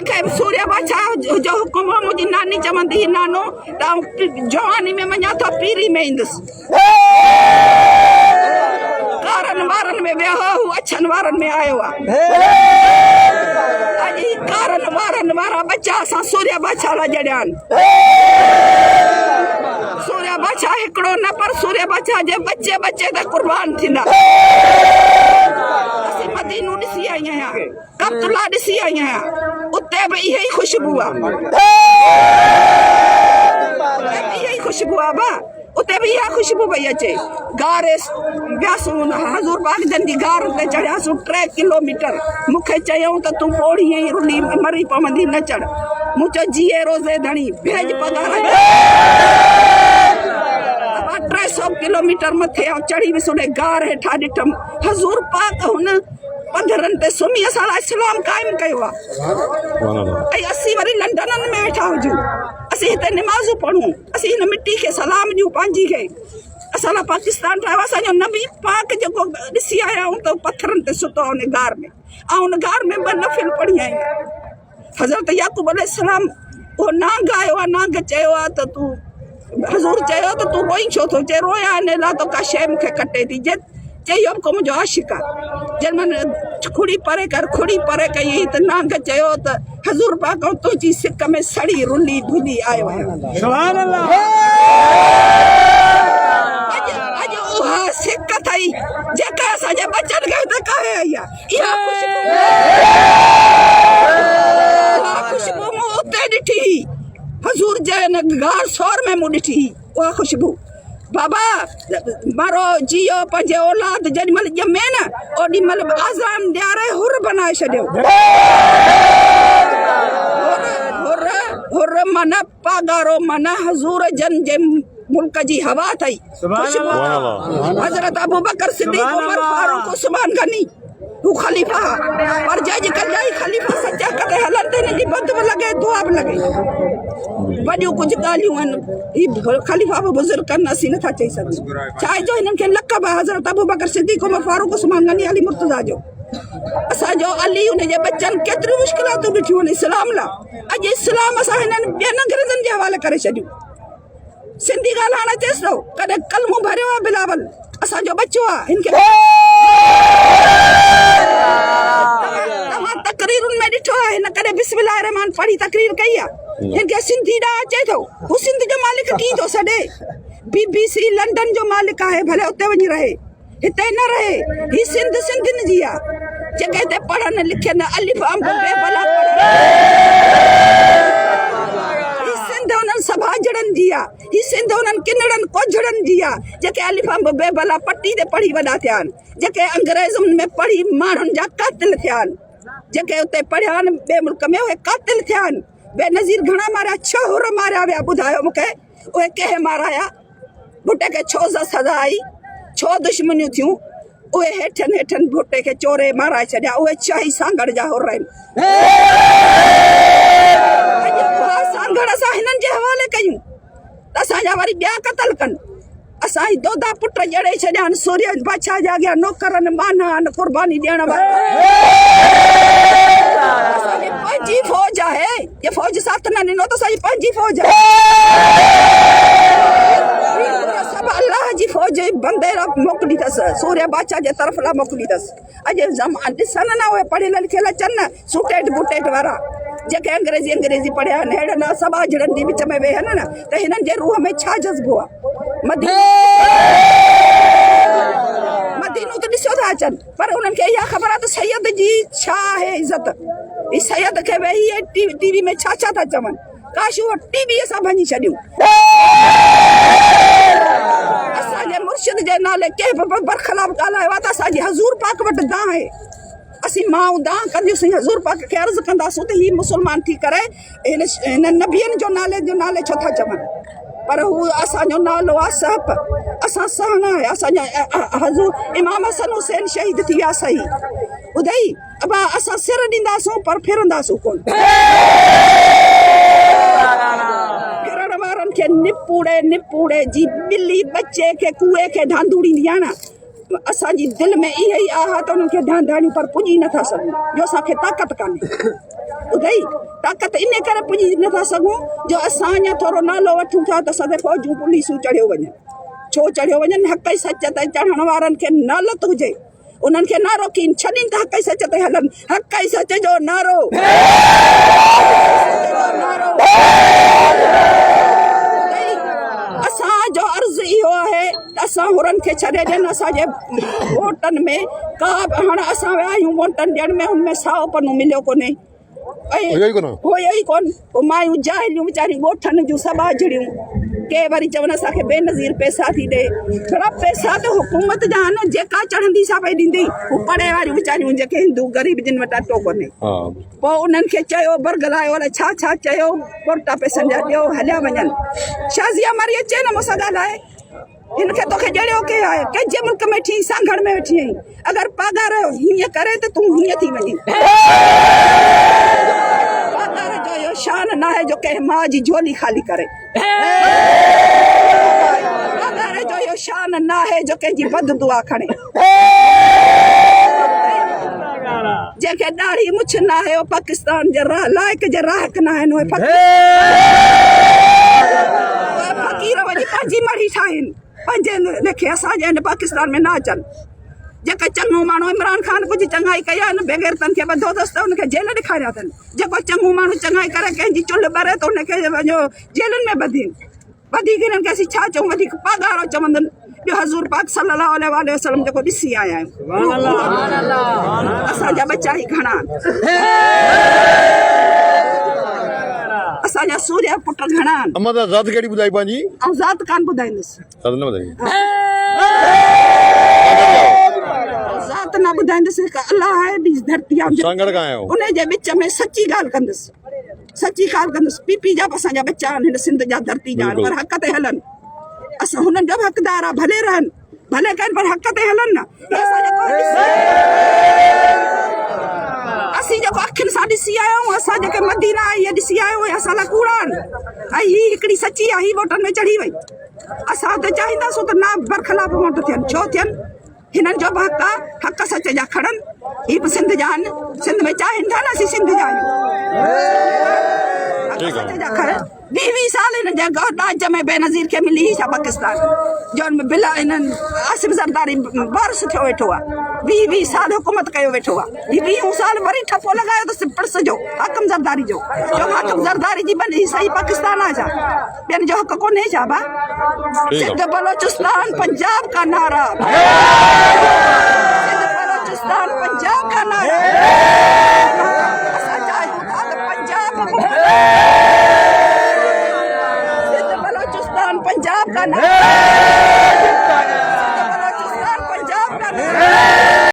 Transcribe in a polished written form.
मूंखे सूर्य बाछा जो हुकुम हो मुंहिंजी नानी चवंदी हुई नानो त जवानी में वञा थो पीरी में ईंदुसि कारनि वारनि में वियो हू अछनि वारनि में आयो आहे अॼु कारनि वारनि वारा बच्चा असां सूर्य बाछा लाइ जड़िया आहिनि सूर्य बाछा हिकिड़ो न पर सूर्य बाछा जे बच्चे बच्चे त कुर्बान थींदा असीं मदीनो ॾिसी आई आहियां करतुला ॾिसी आई आहियां उते बि इहा ई ख़ुशबू आहे इहा ई ख़ुशबू आहे बा उते भी इहा ख़ुशबू पई अचे गारे वियासीं हज़ूर बागजन जी गार ते चढ़ियासीं 3 किलोमीटर मूंखे चयऊं त तूं पोड़ी ऐं रुली मरी पवंदी न चढ़ मूं चयो जीए रोज़े धणी भेज पगार 300 किलोमीटर मथे चढ़ी वियुसि उन गार हेठां ॾिठमि हज़ूर पाक हुन पधरनि ते सुम्ही असां लाइ इस्लाम क़ाइमु कयो आहे ऐं असीं वरी लंडननि में वेठा हुजूं असीं हिते निमाज़ूं पढ़ूं असीं हिन मिटी खे सलाम ॾियूं पंहिंजी खे असां लाइ पाकिस्तान ठाहियो असांजो नबी पाक जेको ॾिसी आया आहियूं त पथरनि ते सुतो आहे उन गार में ऐं उन गार में 2 नफ़िल पढ़ी आहियूं हज़रत याकूब अलैहिस्सलाम उहो नांग आयो आहे नांग चयो आहे त तूं हज़ूर चयो त तूं रोई छो थो चए रोयां इन लाइ त का शइ मूंखे कटे थी चई को मुंहिंजो आशिक़ आहे जंहिंमहिल खुड़ी परे कई त नांग चयो त हज़ूर पाक तुंहिंजी सिक में सड़ी रुली धुली आयो आहे सुभान अल्लाह अॼु उहा सिक अथई जेका असांजे बचनि खे त काहे आई आहे इहा ख़ुशबू मूं उते ॾिठी हज़ूर जे गार सौर में मूं ॾिठी उहा ख़ुशबू बाबा मारो जियो पंहिंजे औलाद जेॾी महिल ॼमे न ओॾी महिल आज़ाम ॾियारे हुर बनाए छॾियो हुर मन पागारो मन हज़ूर जन जे मुल्क जी हवा अथई हज़रत अबू बकर सिद्दीक़ उमर फारूक उस्मान गनी हू ख़लीफ़ा पर जेकॾहिं ख़लीफ़ा सचा कॾहिं हलनि त हिन जी बद बि लॻे दुआ बि लॻे वॾियूं कुझु ॻाल्हियूं आहिनि ही ख़लीफ़ा बि बुज़ुर्ग कनि असीं नथा चई सघूं छा जो हिननि खे लक़ब आहे हज़रत अबू बकर सिद्दीक़ उमर फारूक उस्मान गनी अली मुर्तज़ा जो असांजो अली उन जे बच्चनि केतिरियूं मुश्किलातूं ॾिठियूं आहिनि इस्लाम लाइ अॼु इस्लाम असां हिननि ॿियनि अंग्रेज़नि जे हवाले करे छॾियूं सिंधी ॻाल्हाइण अचेसि थो कॾहिं कलमो भरियो आहे बिलावल असांजो बच्चो आहे हिन खे तव्हां तकरीरुनि में ॾिठो आहे हिन कॾहिं बिस्मिल्लाह रहमान पढ़ी तकरीर कई आहे हिन खे सिंधी ॾांहुं अचे थो हू सिंध जो मालिक कीअं थो सॾे BBC लंडन जो मालिक आहे भले उते वञी रहे हिते न रहे ही सिंध सिंधियुनि जी आहे जेके हिते पढ़नि लिखनि अलिफ अंब बेबला उन्हनि सभाजड़नि जी आहे ही सिंध उन्हनि किनड़नि कोझड़नि जी आहे जेके अलिफ अंब बेबला पट्टी ते पढ़ी वॾा थिया आहिनि जेके अंग्रेज़ुनि में पढ़ी माण्हुनि जा कातिल थिया आहिनि जेके उते पढ़िया आहिनि ॿिए मुल्क में उहे कातिल थिया आहिनि बेनज़ीर घणा मारिया 6 हुर मारिया विया ॿुधायो मूंखे उहे कंहिं माराया भुटे खे छो सज़ा आई छो दुश्मनियूं थियूं उहे हेठनि भुटे खे चोरे माराए छॾिया उहे शाही सांगड़ जा हुर आहिनि सांगड़ असां हिननि जे हवाले कयूं त असांजा वरी ॿिया क़तल कनि असांजी दोदा पुट जड़े छॾिया आहिनि सूर्य बादशाह जा अॻियां नौकरनि माना आहिनि कुर्बानी ॾियण वारा असांजी पंहिंजी फ़ौज आहे ये फ़ौज साथ न ॾिनो त असांजी पंहिंजी फ़ौज सभु अलाह जी फ़ौज बंदे मोकिली अथसि सूर्य बादशाह जे तरफ़ लाइ मोकिली अथसि अॼु ॾिसनि न उहे पढ़ियल लिखियल अचनि न सुटेट बुटेट वारा जेके अंग्रेज़ी पढ़िया आहिनि अहिड़े सभाजड़नि जे विच में वेहनि न त हिननि जे रूह में छा जज़्बो आहे मदीनो त ॾिसो था अचनि पर उन्हनि खे इहा ख़बर आहे त सैयद जी छा आहे इज़त ही सैयद खे वेही टीवी में छा था चवनि काश उहो टीवीअ सां भञी छॾियूं असांजे मुर्शिद जे नाले कंहिं बि बरख़लाफ़ ॻाल्हायो आहे त असांजी हज़ूर पाक वटि दां आहे असीं माऊं दां कंदियूंसीं हज़ूर पाक खे अर्ज़ु कंदासीं त ही मुस्लमान थी करे हिन नबियनि जो नाले छो था चवनि पर हू असांजो नालो आहे सहप असां सह न आहे असांजा हज़ूर इमाम हसन हुसैन शहीद थी विया सही ॿुधई अबा असां सिर ॾींदासूं पर फिरंदासूं कोन फिरण वारनि खे निपूड़े जी ॿिली बच्चे खे कुए खे ढांधूड़ींदी आहे न असांजी दिल में इहा ई आहे त उन्हनि खे ध्यानु ॾियणी पर पुॼी नथा सघूं जो असांखे ताक़त कान्हे ॿुधई ताक़त इन करे पुॼी नथा सघूं जो असां अञा थोरो नालो वठूं था त असांखे फ़ौजूं पुलिसूं चढ़ियो वञनि छो चढ़ियो वञनि हक़ ई सच ते चढ़ण वारनि खे नालत हुजे उन्हनि खे नारो कीन छॾीनि त हक़ ई सच ते हलनि हक़ ई सच जो नारो असांजो अर्ज़ु इहो आहे त असां हुननि खे छॾे ॾियनि असांजे वोटनि में का बि हाणे असां विया आहियूं वोटनि ॾियण में हुन में साओ पनो मिलियो कोन्हे हुयो ई कोन मायूं जाहिलियूं वीचारियूं ॻोठनि जूं सभु आजड़ियूं के वरी चवनि असांखे बेनज़ीर पैसा थी ॾे थोरा पैसा त हुकूमत जा आहिनि जेका चढ़ंदी सा पई ॾींदी हू पढ़े वारियूं वीचारियूं जेके हिंदू ग़रीब जिन वटि अटो कोन्हे पोइ उन्हनि खे चयो बरगलायो अलाए छा छा चयो कोटा पैसनि जा ॾियो हलिया वञनि शाज़िया मारी अचे न मूंसां ॻाल्हाए हिनखे तोखे जहिड़ो के आहे कंहिंजे मुल्क में वेठी सांगड़ में वेठी आहीं अगरि पघार हीअं करे त तूं हीअं थी वञी पघार जो इहो शान न आहे जो कंहिं माउ जी झोली ख़ाली करे पघार जो इहो शान न आहे जो कंहिंजी बद दुआ खणे जंहिंखे ॾाढ़ी मुछ न आहे उहो पाकिस्तान जे लाइक़ जे राहक न आहिनि उहे फ़क़ीर वञी पंहिंजी मढ़ी ठाहिनि पंहिंजे लेखे असांजे हिन पाकिस्तान में न अचनि जेके चङो माण्हू इमरान ख़ान कुझु चङाई कई आहे न बेग़ैरतनि खे ॿधो अथसि त हुनखे जेल ॾेखारिया अथनि जेको चङो माण्हू चङाई करे कंहिंजी चुल्ह ॿरे त हुनखे वञो जेलुनि में ॿधीनि वधीक हिननि खे असीं छा चऊं वधीक पघारो चवंदनि ॿियो हज़ूर पाक सल्लल्लाहु अलैहि वसल्लम जेको ॾिसी आया आहियूं असांजा बच्चा ई घणा असांजा सूर्य पुट घणा आहिनि ज़ात कहिड़ी ॿुधाई पंहिंजी ऐं ज़ात कान ॿुधाईंदुसि ज़ात न ॿुधाईंदुसि अलाह आहे ॿी धरती आहे उन जे विच में सची ॻाल्हि कंदुसि सची ॻाल्हि कंदुसि पीपी जा बि असांजा बच्चा आहिनि हिन सिंध जा धरती जा आहिनि पर हक़ ते हलनि असां हुननि जा बि हक़दार आहे भले रहनि भले कनि पर हक़ ते हलनि न असीं जेको अखियुनि सां ॾिसी आया आहियूं असां जेके मदीना इहे ॾिसी आया आहियूं असां लाइ कूड़ा आहिनि ऐं हीअ हिकिड़ी सची आहे हीअ वोटनि में चढ़ी वई असां त चाहींदासीं त न बरख़िलाफ़ वोट थियनि छो थियनि हिननि जो बि हक़ आहे हक़ सच जा खणनि हीअ बि सिंध जा आहिनि सिंध में चाहिनि था न असीं सिंध जा आहियूं 20 साल हिन जे ॾाज में बेनज़ीर खे मिली छा पाकिस्तान जो बिला हिननि आसिफ ज़रदारी बारिश थियो वेठो आहे 20 साल हुकूमत कयो वेठो आहे 20 साल वरी ठपो लॻायो त पिड़स जो हाकिम ज़रदारी जो हाकिम ज़रदारी जी बनी सही पाकिस्तान आहे छा ॿियनि जो हक़ कोन्हे छा बा सिंध बलोचिस्तान पंजाब का नारा सिंध बलोचिस्तान पंजाब का नारा असां चाहियूं था त पंजाब पंजाब का नारा